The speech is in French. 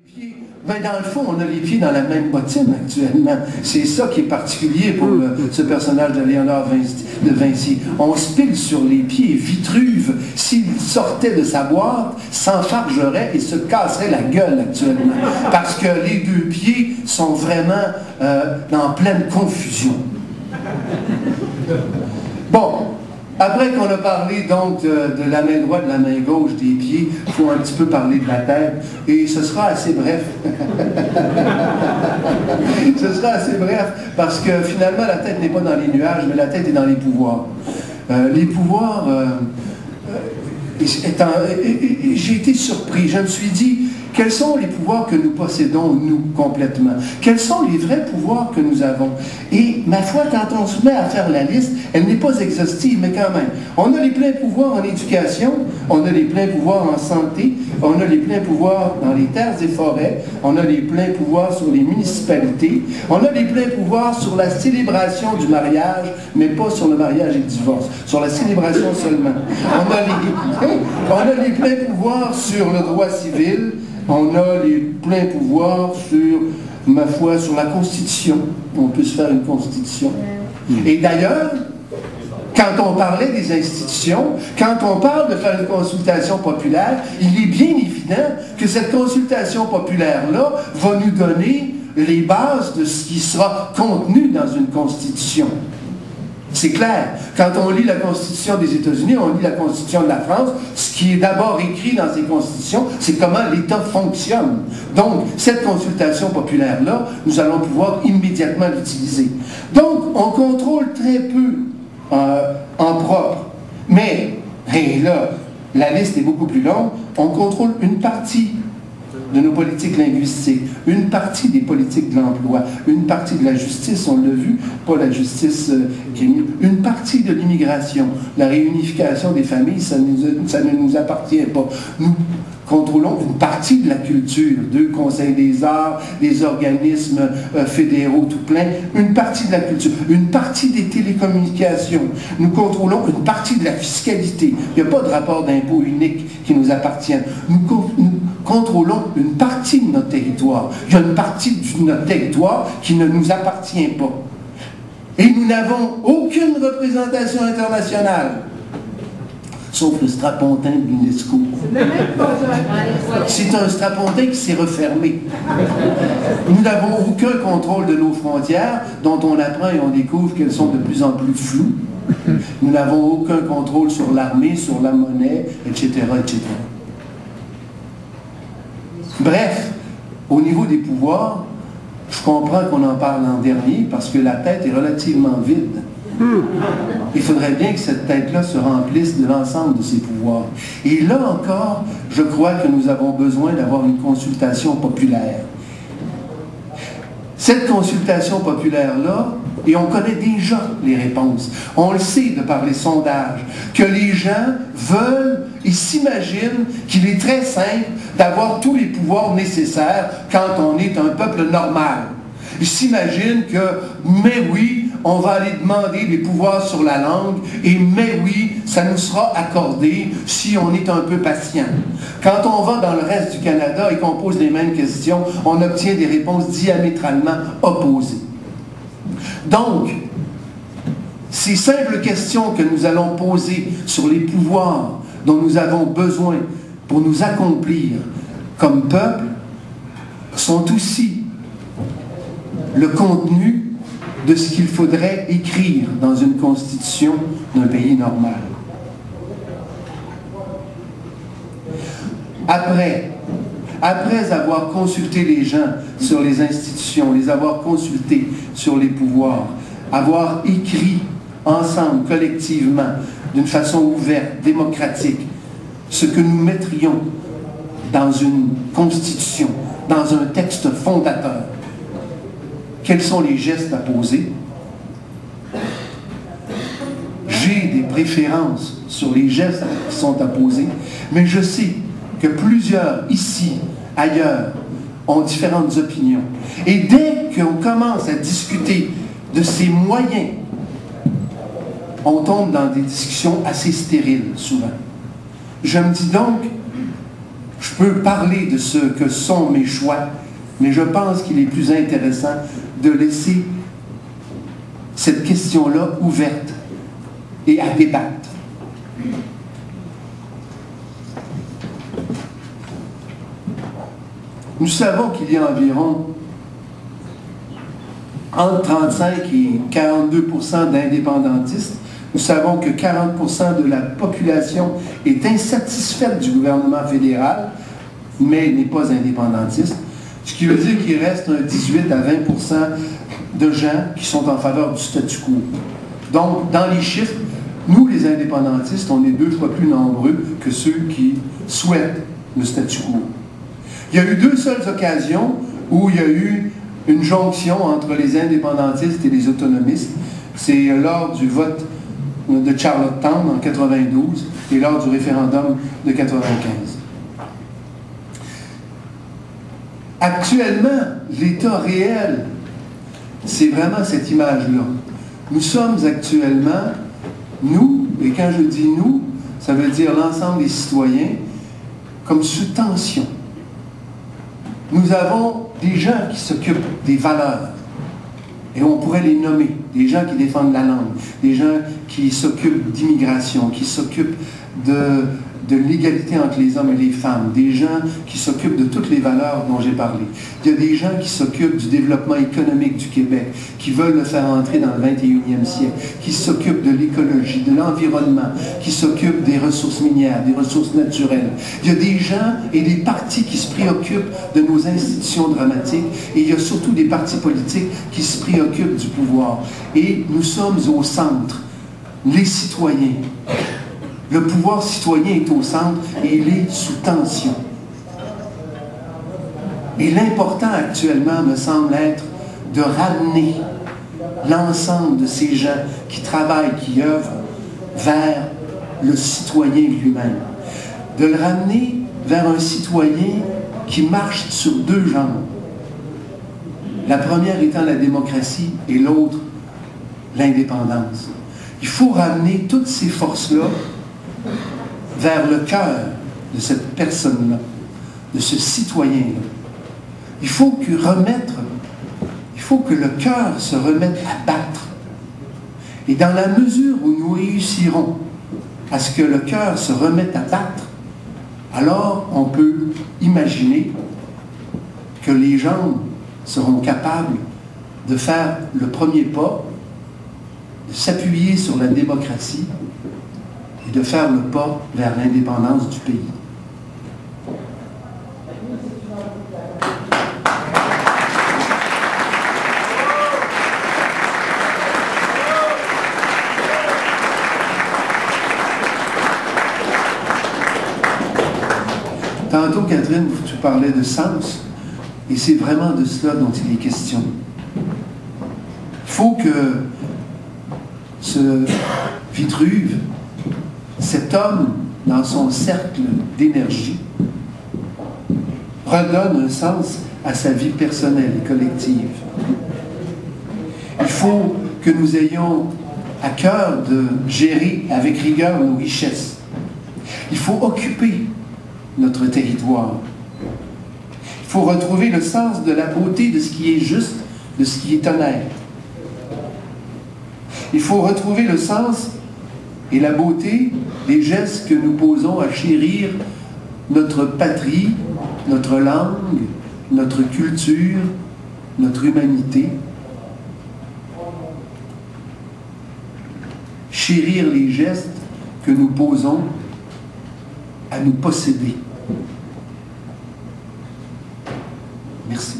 Ben dans le fond, on a les pieds dans la même bottine actuellement. C'est ça qui est particulier pour ce personnage de Léonard de Vinci. On se pile sur les pieds. Vitruve, s'il sortait de sa boîte, s'enfargerait et se casserait la gueule actuellement. Parce que les deux pieds sont vraiment en pleine confusion. Bon. Après qu'on a parlé donc de la main droite, de la main gauche, des pieds, il faut un petit peu parler de la tête. Et ce sera assez bref. Ce sera assez bref parce que finalement la tête n'est pas dans les nuages, mais la tête est dans les pouvoirs. Les pouvoirs, j'ai été surpris. Je me suis dit, quels sont les pouvoirs que nous possédons, nous, complètement? Quels sont les vrais pouvoirs que nous avons? Et, ma foi, quand on se met à faire la liste, elle n'est pas exhaustive, mais quand même. On a les pleins pouvoirs en éducation, on a les pleins pouvoirs en santé, on a les pleins pouvoirs dans les terres et forêts, on a les pleins pouvoirs sur les municipalités, on a les pleins pouvoirs sur la célébration du mariage, mais pas sur le mariage et le divorce, sur la célébration seulement. On a les pleins pouvoirs sur le droit civil, on a les pleins pouvoirs sur, ma foi, sur la Constitution. On peut se faire une Constitution. Et d'ailleurs, quand on parlait des institutions, quand on parle de faire une consultation populaire, il est bien évident que cette consultation populaire-là va nous donner les bases de ce qui sera contenu dans une Constitution. C'est clair. Quand on lit la Constitution des États-Unis, on lit la Constitution de la France, ce qui est d'abord écrit dans ces constitutions, c'est comment l'État fonctionne. Donc, cette consultation populaire-là, nous allons pouvoir immédiatement l'utiliser. Donc, on contrôle très peu en propre. Mais, et là, la liste est beaucoup plus longue, on contrôle une partie de nos politiques linguistiques, une partie des politiques de l'emploi, une partie de la justice, on l'a vu, pas la justice une partie de l'immigration, la réunification des familles, ça ne nous appartient pas. Nous contrôlons une partie de la culture, deux conseils des arts, des organismes fédéraux tout plein, une partie de la culture, une partie des télécommunications. Nous contrôlons une partie de la fiscalité. Il n'y a pas de rapport d'impôt unique qui nous appartient. Nous contrôlons une partie de notre territoire. Il y a une partie de notre territoire qui ne nous appartient pas. Et nous n'avons aucune représentation internationale. Sauf le strapontin de l'UNESCO. C'est un strapontin qui s'est refermé. Nous n'avons aucun contrôle de nos frontières, dont on apprend et on découvre qu'elles sont de plus en plus floues. Nous n'avons aucun contrôle sur l'armée, sur la monnaie, etc., etc. Bref, au niveau des pouvoirs, je comprends qu'on en parle l'an dernier parce que la tête est relativement vide. Il faudrait bien que cette tête-là se remplisse de l'ensemble de ses pouvoirs. Et là encore, je crois que nous avons besoin d'avoir une consultation populaire. Cette consultation populaire-là, et on connaît déjà les réponses, on le sait de par les sondages, que les gens veulent et s'imaginent qu'il est très simple d'avoir tous les pouvoirs nécessaires quand on est un peuple normal. Ils s'imaginent que, mais oui, on va aller demander des pouvoirs sur la langue, et mais oui, ça nous sera accordé si on est un peu patient. Quand on va dans le reste du Canada et qu'on pose les mêmes questions, on obtient des réponses diamétralement opposées. Donc, ces simples questions que nous allons poser sur les pouvoirs dont nous avons besoin pour nous accomplir comme peuple sont aussi le contenu de ce qu'il faudrait écrire dans une constitution d'un pays normal. Après avoir consulté les gens sur les institutions, les avoir consultés sur les pouvoirs, avoir écrit ensemble, collectivement, d'une façon ouverte, démocratique, ce que nous mettrions dans une constitution, dans un texte fondateur, quels sont les gestes à poser? J'ai des préférences sur les gestes qui sont à poser, mais je sais que plusieurs, ici, ailleurs, ont différentes opinions. Et dès qu'on commence à discuter de ces moyens, on tombe dans des discussions assez stériles, souvent. Je me dis donc, Je peux parler de ce que sont mes choix, mais je pense qu'il est plus intéressant de laisser cette question-là ouverte et à débattre. Nous savons qu'il y a environ entre 35 et 42% d'indépendantistes. Nous savons que 40% de la population est insatisfaite du gouvernement fédéral, mais n'est pas indépendantiste. Ce qui veut dire qu'il reste un 18 à 20% de gens qui sont en faveur du statu quo. Donc, dans les chiffres, nous, les indépendantistes, on est 2 fois plus nombreux que ceux qui souhaitent le statu quo. Il y a eu 2 seules occasions où il y a eu une jonction entre les indépendantistes et les autonomistes. C'est lors du vote de Charlottetown en 92 et lors du référendum de 95. Actuellement, l'état réel, c'est vraiment cette image-là. Nous sommes actuellement, nous, et quand je dis nous, ça veut dire l'ensemble des citoyens, comme sous tension. Nous avons des gens qui s'occupent des valeurs, et on pourrait les nommer, des gens qui défendent la langue, des gens qui s'occupent d'immigration, qui s'occupent de l'égalité entre les hommes et les femmes, des gens qui s'occupent de toutes les valeurs dont j'ai parlé. Il y a des gens qui s'occupent du développement économique du Québec, qui veulent le faire entrer dans le 21e siècle, qui s'occupent de l'écologie, de l'environnement, qui s'occupent des ressources minières, des ressources naturelles. Il y a des gens et des partis qui se préoccupent de nos institutions dramatiques, et il y a surtout des partis politiques qui se préoccupent du pouvoir. Et nous sommes au centre, les citoyens. Le pouvoir citoyen est au centre et il est sous tension. Et l'important actuellement me semble être de ramener l'ensemble de ces gens qui travaillent, qui œuvrent vers le citoyen lui-même. De le ramener vers un citoyen qui marche sur 2 jambes. La première étant la démocratie et l'autre l'indépendance. Il faut ramener toutes ces forces-là vers le cœur de cette personne-là, de ce citoyen-là. Il faut que le cœur se remette à battre. Et dans la mesure où nous réussirons à ce que le cœur se remette à battre, alors on peut imaginer que les jambes seront capables de faire le premier pas, de s'appuyer sur la démocratie et de faire le pas vers l'indépendance du pays. Tantôt, Catherine, tu parlais de sens, et c'est vraiment de cela dont il est question. Il faut que ce Vitruve, cet homme dans son cercle d'énergie, redonne un sens à sa vie personnelle et collective. Il faut que nous ayons à cœur de gérer avec rigueur nos richesses. Il faut occuper notre territoire. Il faut retrouver le sens de la beauté de ce qui est juste, de ce qui est honnête. Il faut retrouver le sens et la beauté des gestes que nous posons à chérir notre patrie, notre langue, notre culture, notre humanité. Chérir les gestes que nous posons à nous posséder. Merci.